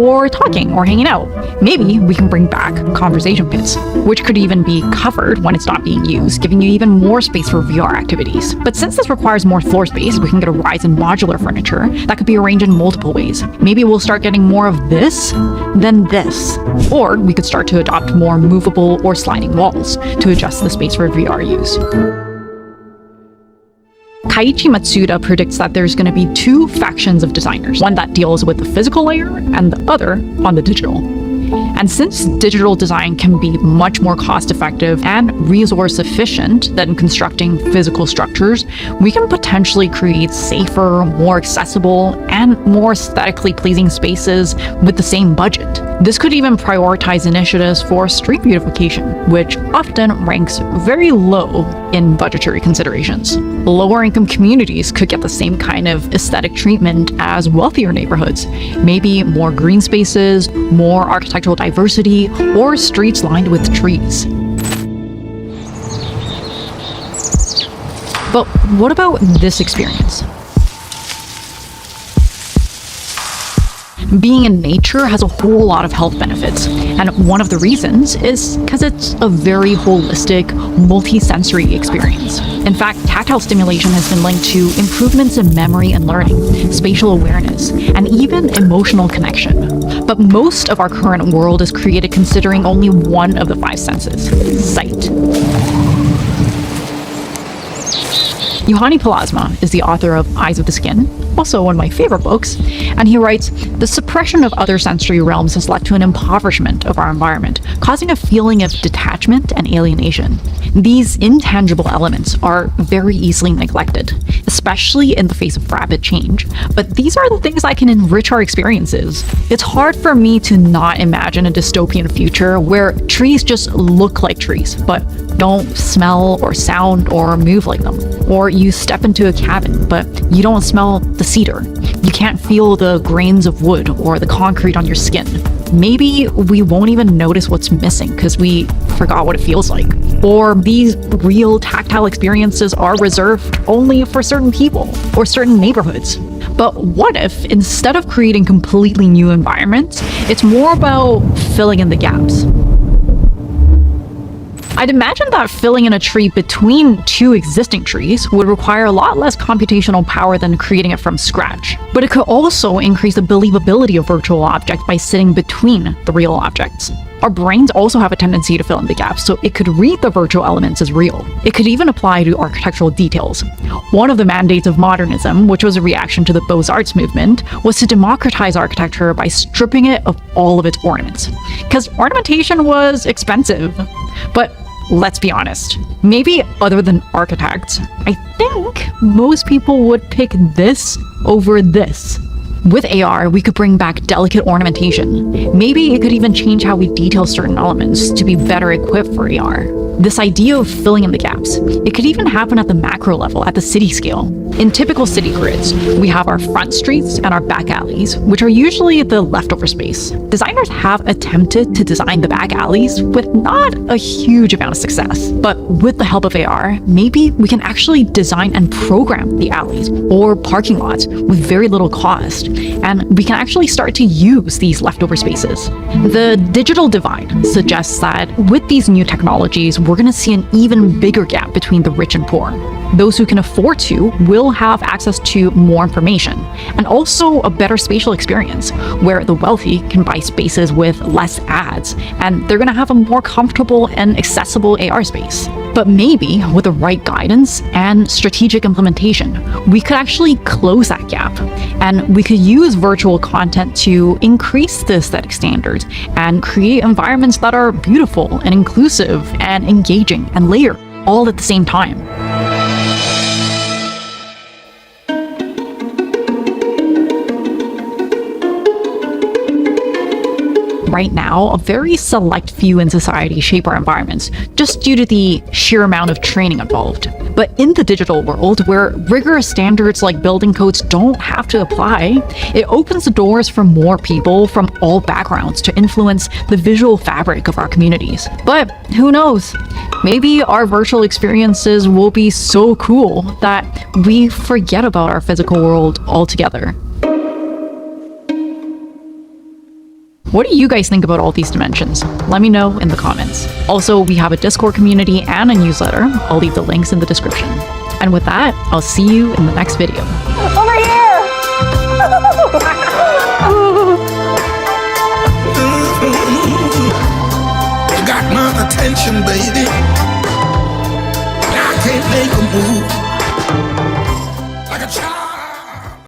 or talking or hanging out. Maybe we can bring back conversation pits, which could even be covered when it's not being used, giving you even more space for VR activities. But since this requires more floor space, we can get a rise in modular furniture that could be arranged in multiple ways. Maybe we'll start getting more of this than this. Or we could start to adopt more movable or sliding walls to adjust the space for VR use. Kaiichi Matsuda predicts that there's going to be two factions of designers, one that deals with the physical layer and the other on the digital. And since digital design can be much more cost-effective and resource-efficient than constructing physical structures, we can potentially create safer, more accessible, and more aesthetically pleasing spaces with the same budget. This could even prioritize initiatives for street beautification, which often ranks very low in budgetary considerations. Lower-income communities could get the same kind of aesthetic treatment as wealthier neighborhoods. Maybe more green spaces, more architectural diversity, or streets lined with trees. But what about this experience? Being in nature has a whole lot of health benefits, and one of the reasons is because it's a very holistic, multi-sensory experience. In fact, tactile stimulation has been linked to improvements in memory and learning, spatial awareness, and even emotional connection. But most of our current world is created considering only one of the five senses: sight. Juhani Pallasmaa is the author of Eyes of the Skin, also one of my favorite books, and he writes, "The suppression of other sensory realms has led to an impoverishment of our environment, causing a feeling of detachment and alienation. These intangible elements are very easily neglected, especially in the face of rapid change, but these are the things that can enrich our experiences. It's hard for me to not imagine a dystopian future where trees just look like trees, but don't smell or sound or move like them. Or you step into a cabin, but you don't smell the cedar. You can't feel the grains of wood or the concrete on your skin. Maybe we won't even notice what's missing because we forgot what it feels like. Or these real tactile experiences are reserved only for certain people or certain neighborhoods. But what if, instead of creating completely new environments, it's more about filling in the gaps? I'd imagine that filling in a tree between two existing trees would require a lot less computational power than creating it from scratch. But it could also increase the believability of virtual objects by sitting between the real objects. Our brains also have a tendency to fill in the gaps, so it could read the virtual elements as real. It could even apply to architectural details. One of the mandates of modernism, which was a reaction to the Beaux-Arts movement, was to democratize architecture by stripping it of all of its ornaments. Because ornamentation was expensive. But let's be honest, maybe other than architects, I think most people would pick this over this. With AR, we could bring back delicate ornamentation. Maybe it could even change how we detail certain elements to be better equipped for AR. This idea of filling in the gaps, it could even happen at the macro level, at the city scale. In typical city grids, we have our front streets and our back alleys, which are usually the leftover space. Designers have attempted to design the back alleys with not a huge amount of success. But with the help of AR, maybe we can actually design and program the alleys or parking lots with very little cost, and we can actually start to use these leftover spaces. The digital divide suggests that with these new technologies, we're going to see an even bigger gap between the rich and poor. Those who can afford to will have access to more information and also a better spatial experience, where the wealthy can buy spaces with less ads and they're going to have a more comfortable and accessible AR space. But maybe with the right guidance and strategic implementation, we could actually close that gap, and we could use virtual content to increase the aesthetic standards and create environments that are beautiful and inclusive and engaging and layered all at the same time. Right now, a very select few in society shape our environments just due to the sheer amount of training involved. But in the digital world, where rigorous standards like building codes don't have to apply, it opens the doors for more people from all backgrounds to influence the visual fabric of our communities. But who knows? Maybe our virtual experiences will be so cool that we forget about our physical world altogether. What do you guys think about all these dimensions? Let me know in the comments. Also, we have a Discord community and a newsletter. I'll leave the links in the description. And with that, I'll see you in the next video. Over here! You got my attention, baby. I can't make a move like a child.